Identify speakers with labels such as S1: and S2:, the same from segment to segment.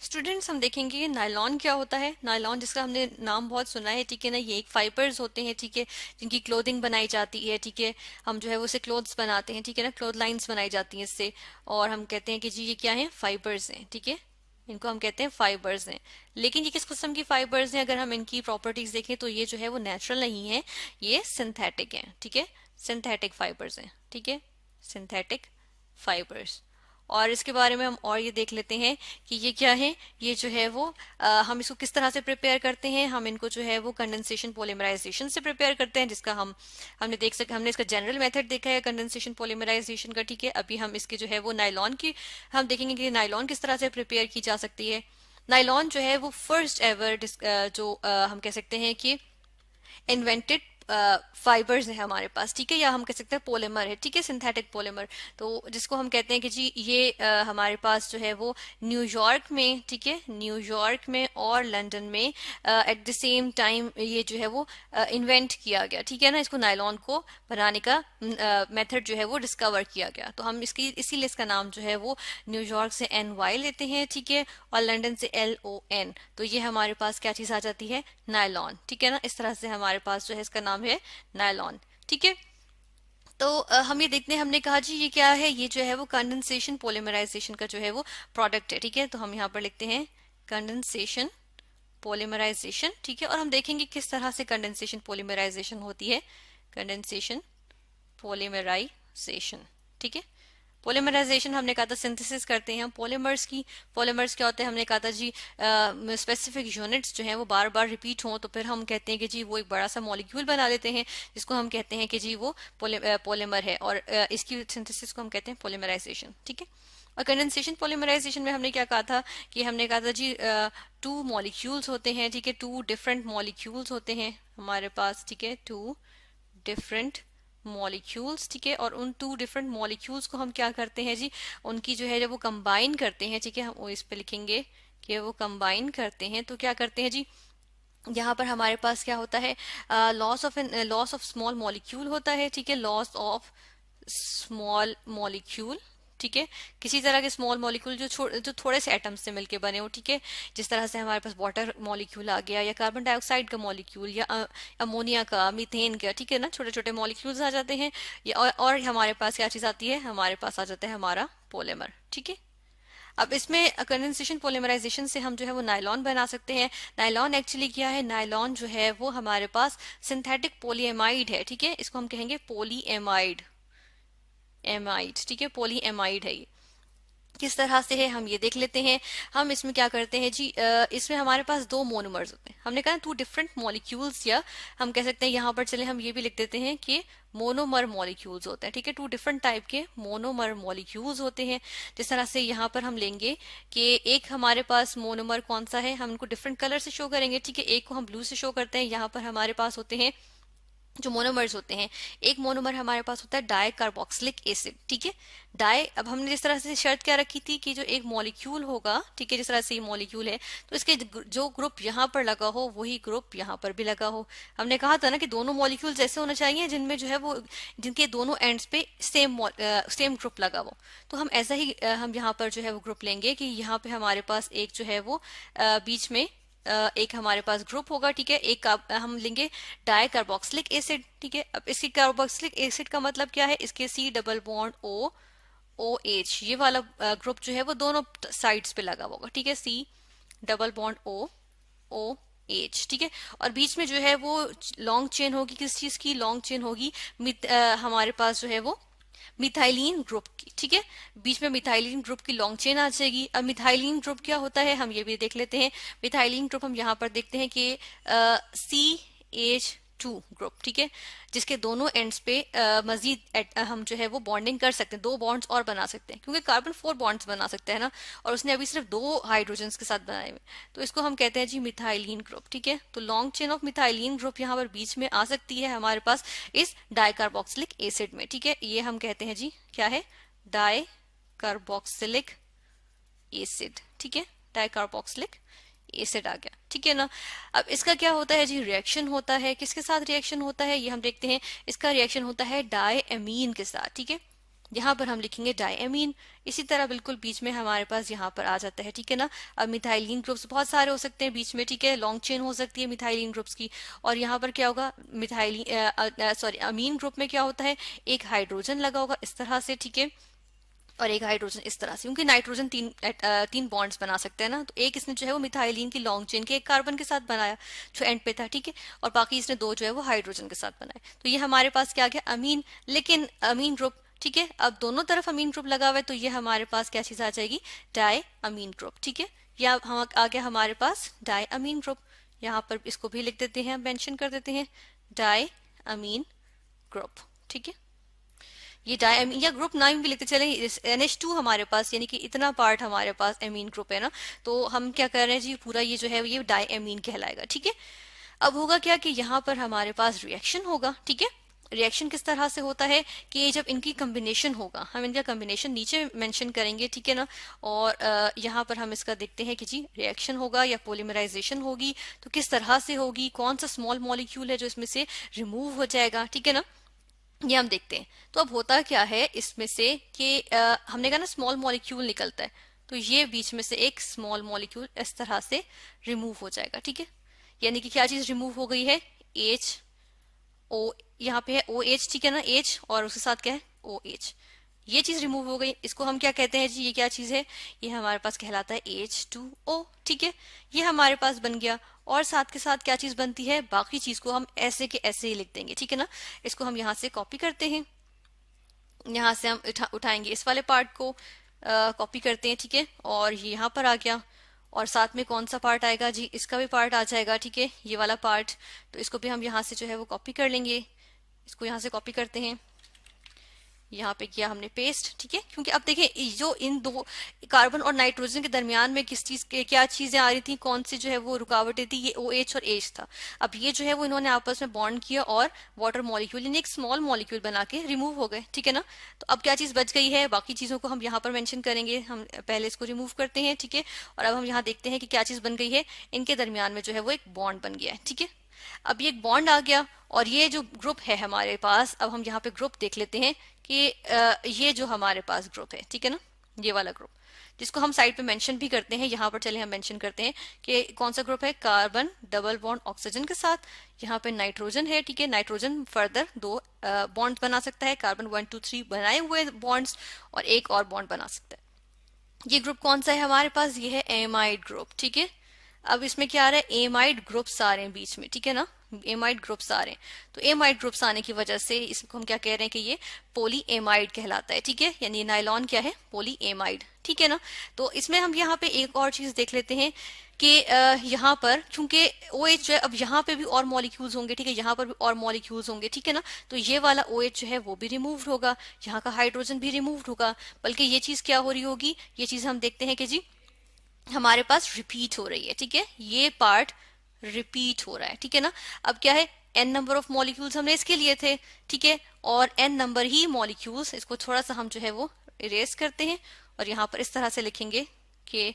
S1: Students हम देखेंगे कि नायलॉन क्या होता है। नायलॉन जिसका हमने नाम बहुत सुना है, ठीक है ना, ये एक फाइबर्स होते हैं, ठीक है, जिनकी क्लोथिंग बनाई जाती है, ठीक है। हम जो है वो से क्लोथ्स बनाते हैं, ठीक है ना, क्लोथ लाइंस बनाई जाती हैं इससे। और हम कहते हैं कि जी ये क्या है, फाइबर्स हैं, ठीक है। इनको हम कहते हैं फाइबर्स हैं। लेकिन ये किस किस्म की फाइबर्स हैं, अगर हम इनकी प्रॉपर्टीज देखें तो ये जो है वो नेचुरल नहीं है, ये सिंथेटिक है, ठीक है। सिंथेटिक फाइबर्स हैं, ठीक है, सिंथेटिक फाइबर्स। और इसके बारे में हम और ये देख लेते हैं कि ये क्या है। ये जो है वो हम इसको किस तरह से प्रिपेयर करते हैं। हम इनको जो है वो कंडेंसेशन पॉलीमराइजेशन से प्रिपेयर करते हैं, जिसका हमने इसका जनरल मेथड देखा है कंडेंसेशन पॉलीमराइजेशन का, ठीक है। अभी हम इसके जो है वो नायलॉन की हम देखेंगे कि नायलॉन किस तरह से प्रिपेयर की जा सकती है। नायलॉन जो है वो फर्स्ट एवर जो हम कह सकते हैं कि इन्वेंटेड फाइबर्स है हमारे पास, ठीक है, या हम कह सकते हैं पॉलीमर है, ठीक है, सिंथेटिक पॉलीमर। तो जिसको हम कहते हैं कि जी ये हमारे पास जो है वो न्यूयॉर्क में, ठीक है, न्यूयॉर्क में और लंदन में एट द सेम टाइम ये जो है वो इन्वेंट किया गया, ठीक है ना। इसको नायलॉन को बनाने का मेथड जो है वो डिस्कवर किया गया। तो हम इसकी इसीलिए इसका नाम जो है वो न्यूयॉर्क से NY लेते हैं, ठीक है, और लंदन से LON। तो ये हमारे पास क्या चीज आ जाती है, नायलॉन, ठीक है ना। इस तरह से हमारे पास जो है इसका नाम है नायलॉन, ठीक है। तो हम ये देखते हैं, हमने कहा जी ये क्या है, ये जो है वो कंडेंसेशन पॉलीमराइजेशन का जो है वो प्रोडक्ट है, ठीक है। तो हम यहाँ पर लिखते हैं कंडेंसेशन पॉलीमराइजेशन, ठीक है। और हम देखेंगे किस तरह से कंडेंसेशन पॉलीमराइजेशन होती है। कंडेंसेशन पॉलीमराइजेशन, ठीक है। पॉलीमराइजेशन हमने कहा था सिंथेसिस करते हैं हम पॉलीमर्स की। पॉलीमर्स क्या होते हैं, हमने कहा था जी स्पेसिफिक यूनिट्स जो हैं वो बार बार रिपीट हों तो फिर हम कहते हैं कि जी वो एक बड़ा सा मॉलिक्यूल बना देते हैं, जिसको हम कहते हैं कि जी वो पॉलीमर है। और इसकी सिंथेसिस को हम कहते हैं पॉलीमराइजेशन, ठीक है। और कंडेंसेशन पॉलीमराइजेशन में हमने क्या कहा था कि हमने कहा था जी टू मॉलिक्यूल्स होते हैं, ठीक है, टू डिफरेंट मॉलिक्यूल्स होते हैं हमारे पास, ठीक है, टू डिफरेंट मॉलिक्यूल्स, ठीक है। और उन टू डिफरेंट मॉलिक्यूल्स को हम क्या करते हैं जी, उनकी जो है जब वो कंबाइन करते हैं, ठीक है, हम वो इस पे लिखेंगे कि वो कंबाइन करते हैं तो क्या करते हैं जी, यहाँ पर हमारे पास क्या होता है, लॉस ऑफ स्मॉल मॉलिक्यूल होता है, ठीक है, लॉस ऑफ स्मॉल मॉलिक्यूल, ठीक है। किसी तरह के स्मॉल मॉलिक्यूल जो थोड़े से एटम्स से मिलके बने हो, ठीक है। जिस तरह से हमारे पास वाटर मॉलिक्यूल आ गया, या कार्बन डाइऑक्साइड का मॉलिक्यूल, या अमोनिया का, मीथेन का, ठीक है ना, छोटे छोटे मॉलिक्यूल्स आ जाते हैं। और हमारे पास क्या चीज आती है, हमारे पास आ जाता है हमारा पॉलीमर, ठीक है। अब इसमें कंडेंसेशन पॉलीमराइजेशन से हम जो है वो नायलॉन बना सकते हैं। नायलॉन एक्चुअली क्या है, नायलॉन जो है वो हमारे पास सिंथेटिक पॉलीएमाइड है, ठीक है। इसको हम कहेंगे पॉलीएमाइड, एमाइड, ठीक है, पॉलीएमाइड है ये। किस तरह से है हम ये देख लेते हैं। हम इसमें क्या करते हैं जी, इसमें हमारे पास दो मोनोमर्स होते हैं, हमने कहा टू डिफरेंट मॉलिक्यूल्स, या हम कह सकते हैं यहाँ पर चले हम ये भी लिख देते हैं कि मोनोमर मॉलिक्यूल्स होते हैं, ठीक है, टू डिफरेंट टाइप के मोनोमर मॉलिक्यूल्स होते हैं। जिस तरह से यहाँ पर हम लेंगे कि एक हमारे पास मोनोमर कौन सा है, हम उनको डिफरेंट कलर से शो करेंगे, ठीक है। एक को हम ब्लू से शो करते हैं, यहाँ पर हमारे पास होते हैं जो मोनोमर्स होते हैं। एक मोनोमर हमारे पास होता है डाई कार्बोक्सिलिक एसिड, ठीक है। डाई, अब हमने जिस तरह से शर्त क्या रखी थी कि जो एक मॉलिक्यूल होगा, ठीक है, जिस तरह से ये मॉलिक्यूल है तो इसके जो ग्रुप यहाँ पर लगा हो वही ग्रुप यहाँ पर भी लगा हो। हमने कहा था ना कि दोनों मॉलिक्यूल्स ऐसे होना चाहिए जिनमें जो है वो जिनके दोनों एंड्स पे सेम ग्रुप लगा हो। तो हम ऐसा ही हम यहाँ पर जो है वो ग्रुप लेंगे कि यहाँ पे हमारे पास एक जो है वो बीच में एक हमारे पास ग्रुप होगा, ठीक है। एक हम लेंगे डाई कार्बोक्सिलिक एसिड, ठीक है। अब इसकी कार्बोक्सिलिक एसिड का मतलब क्या है, इसके C double bond O OH ये वाला ग्रुप जो है वो दोनों साइड्स पे लगा होगा, ठीक है, C double bond O OH, ठीक है। और बीच में जो है वो लॉन्ग चेन होगी, किस चीज की लॉन्ग चेन होगी, हमारे पास जो है वो मिथाइलिन ग्रुप की, ठीक है। बीच में मिथाइलिन ग्रुप की लॉन्ग चेन आ जाएगी। अब मिथाइलिन ग्रुप क्या होता है हम ये भी देख लेते हैं। मिथाइलिन ग्रुप हम यहाँ पर देखते हैं कि CH2 ग्रुप, ठीक है, जिसके दोनों एंड्स पे मजीद हम जो है वो बॉन्डिंग कर सकते हैं, दो बॉन्ड्स और बना सकते हैं, क्योंकि कार्बन 4 बॉन्ड्स बना सकते हैं ना, और उसने अभी सिर्फ दो हाइड्रोजन्स के साथ बनाए हुए। तो इसको हम कहते हैं जी मिथाइलिन ग्रुप, ठीक है। तो long chain of methylene group यहाँ पर बीच में आ सकती है हमारे पास इस डाइकार्बोक्सिलिक एसिड में, ठीक है। ये हम कहते हैं जी क्या है, डाइकार्बोक्सिलिक एसिड, ठीक है, डाइकार्बोक्सिलिक एसिड आ गया, ठीक है ना। अब इसका क्या होता है जी, रिएक्शन होता है, किसके साथ रिएक्शन होता है ये हम देखते हैं। इसका रिएक्शन होता है डाई एमीन के साथ, ठीक है, यहाँ पर हम लिखेंगे डायमीन। इसी तरह बिल्कुल बीच में हमारे पास यहाँ पर आ जाता है, ठीक है ना। अब मिथाइलिन ग्रुप्स बहुत सारे हो सकते हैं बीच में, ठीक है, लॉन्ग चेन हो सकती है मिथाइलिन ग्रुप्स की। और यहाँ पर क्या होगा, मिथाइलिन सॉरी अमीन ग्रुप में क्या होता है, एक हाइड्रोजन लगा होगा इस तरह से, ठीक है, और एक हाइड्रोजन इस तरह से, क्योंकि नाइट्रोजन तीन बॉन्ड्स बना सकते हैं ना, तो एक इसने जो है वो मिथाइलिन की लॉन्ग चेन के एक कार्बन के साथ बनाया जो एंड पे था, ठीक है, और बाकी इसने दो जो है वो हाइड्रोजन के साथ बनाए। तो ये हमारे पास क्या आ गया, अमीन। लेकिन अमीन ग्रुप, ठीक है, अब दोनों तरफ अमीन ग्रुप लगा हुआ है, तो ये हमारे पास क्या चीज आ जाएगी, डाई अमीन ग्रुप, ठीक है। या हम आ गया हमारे पास डाई अमीन ग्रुप। यहाँ पर इसको भी लिख देते हैं, मेंशन कर देते हैं, डाई अमीन ग्रुप, ठीक है। ये डायमीन या ग्रुप नाम भी लिखते चले, NH2 हमारे पास, यानी कि इतना पार्ट हमारे पास एमीन ग्रुप है ना, तो हम क्या कर रहे हैं जी, पूरा ये जो है ये डायमीन कहलाएगा, ठीक है। अब होगा क्या कि यहाँ पर हमारे पास रिएक्शन होगा, ठीक है। रिएक्शन किस तरह से होता है कि जब इनकी कॉम्बिनेशन होगा, हम इनका कॉम्बिनेशन नीचे मेंशन करेंगे, ठीक है ना। और यहाँ पर हम इसका देखते हैं कि जी रिएक्शन होगा या पोलीमराइजेशन होगी, तो किस तरह से होगी, कौन सा स्मॉल मॉलिक्यूल है जो इसमें से रिमूव हो जाएगा, ठीक है ना, ये हम देखते हैं। तो अब होता क्या है इसमें से कि हमने कहा ना स्मॉल मॉलिक्यूल निकलता है, तो ये बीच में से एक स्मॉल मॉलिक्यूल इस तरह से रिमूव हो जाएगा, ठीक है। यानी कि क्या चीज रिमूव हो गई है, एच ओ, यहाँ पे है ओ एच, ठीक है ना, एच और उसके साथ क्या है ओ एच, ये चीज रिमूव हो गई। इसको हम क्या कहते हैं जी, ये क्या चीज है, ये हमारे पास कहलाता है H2O, ठीक है, ये हमारे पास बन गया। और साथ के साथ क्या चीज बनती है, बाकी चीज को हम ऐसे के ऐसे ही लिख देंगे, ठीक है ना। इसको हम यहाँ से कॉपी करते हैं, यहाँ से हम उठाएंगे इस वाले पार्ट को, कॉपी करते हैं, ठीक है, और ये यहाँ पर आ गया। और साथ में कौन सा पार्ट आएगा जी, इसका भी पार्ट आ जाएगा, ठीक है, ये वाला पार्ट। तो इसको भी हम यहाँ से जो है वो कॉपी कर लेंगे, इसको यहाँ से कॉपी करते हैं, यहाँ पे किया हमने पेस्ट, ठीक है। क्योंकि अब देखिए जो इन दो कार्बन और नाइट्रोजन के दरमियान में किस चीज के क्या चीजें आ रही थी, कौन सी जो है वो रुकावटें थी, ये OH और H था। अब ये जो है वो इन्होंने आपस में बॉन्ड किया और वाटर मॉलिक्यूल यानी एक स्मॉल मॉलिक्यूल बना के रिमूव हो गए, ठीक है ना। तो अब क्या चीज बच गई है, बाकी चीजों को हम यहाँ पर मेंशन करेंगे, हम पहले इसको रिमूव करते हैं, ठीक है। और अब हम यहाँ देखते हैं कि क्या चीज बन गई है, इनके दरमियान में जो है वो एक बॉन्ड बन गया है, ठीक है। अब ये एक बॉन्ड आ गया और ये जो ग्रुप है हमारे पास, अब हम यहाँ पे ग्रुप देख लेते हैं कि ये जो हमारे पास ग्रुप है, ठीक है ना, ये वाला ग्रुप जिसको हम साइड पे मेंशन भी करते हैं, यहाँ पर चले हम मेंशन करते हैं कि कौन सा ग्रुप है, कार्बन डबल बॉन्ड ऑक्सीजन के साथ, यहाँ पे नाइट्रोजन है, ठीक है। नाइट्रोजन फर्दर दो बॉन्ड बना सकता है, कार्बन 1 2 3 बनाए हुए बॉन्ड्स, और एक और बॉन्ड बना सकता है। ये ग्रुप कौन सा है हमारे पास, ये है एमाइड ग्रुप, ठीक है। अब इसमें क्या आ रहा है, एमाइड ग्रुप्स आ रहे हैं बीच में, ठीक है ना, एमाइड ग्रुप्स आ रहे हैं। तो एमाइड ग्रुप्स आने की वजह से इसको हम क्या कह रहे हैं कि ये पोली एमाइड कहलाता है, ठीक है। यानी नायलॉन क्या है, पोली एमाइड, ठीक है ना। तो इसमें हम यहाँ पे एक और चीज देख लेते हैं कि यहाँ पर चूंकि OH जो है, अब यहाँ पे भी और मॉलिक्यूल्स होंगे, ठीक है, यहाँ पर भी और मॉलिक्यूल्स होंगे, ठीक है ना। तो ये वाला OH जो है वो भी रिमूव्ड होगा, यहाँ का हाइड्रोजन भी रिमूव्ड होगा, बल्कि ये चीज क्या हो रही होगी, ये चीज हम देखते हैं कि जी हमारे पास रिपीट हो रही है, ठीक है, ये पार्ट रिपीट हो रहा है, ठीक है ना। अब क्या है, n नंबर ऑफ मॉलिक्यूल्स हमने इसके लिए थे, ठीक है, और n नंबर ही मॉलिक्यूल्स, इसको थोड़ा सा हम जो है वो इरेज करते हैं और यहाँ पर इस तरह से लिखेंगे कि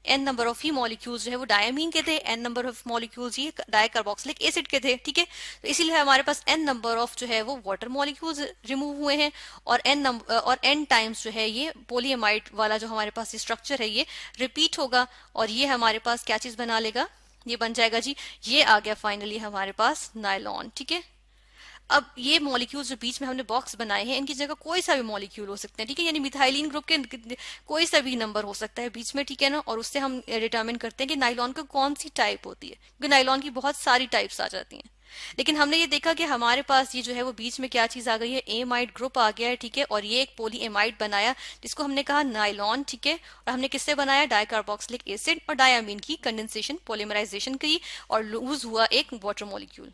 S1: n number of he molecules जो है वो डायमीन के थे, n नंबर ऑफ मॉलिक्यूल्स ये डाइकार्बोक्सिलिक एसिड के थे, ठीक है। तो इसीलिए हमारे पास n नंबर ऑफ जो है वो वाटर मॉलिक्यूल्स रिमूव हुए हैं, और n टाइम्स जो है ये पोलीएमाइड वाला जो हमारे पास स्ट्रक्चर है ये रिपीट होगा, और ये हमारे पास क्या चीज बना लेगा, ये बन जाएगा जी, ये आ गया फाइनली हमारे पास नायलॉन, ठीक है। अब ये मॉलिक्यूल्स जो बीच में हमने बॉक्स बनाए हैं, इनकी जगह कोई सा भी मॉलिक्यूल हो सकते हैं, ठीक है, यानी मिथाइलिन ग्रुप के कोई सा भी नंबर हो सकता है बीच में, ठीक है ना। और उससे हम डिटरमिन करते हैं कि नायलॉन की कौन सी टाइप होती है, क्योंकि नायलॉन की बहुत सारी टाइप्स आ जाती हैं। लेकिन हमने ये देखा कि हमारे पास ये जो है वो बीच में क्या चीज आ गई है, एमाइड ग्रुप आ गया है, ठीक है, और ये एक पोली एमाइड बनाया जिसको हमने कहा नायलॉन, ठीक है। और हमने किससे बनाया, डाइकार्बोक्सिलिक एसिड और डायमीन की कंडेंसेशन पोलीमराइजेशन की, और लूज हुआ एक वाटर मॉलिक्यूल।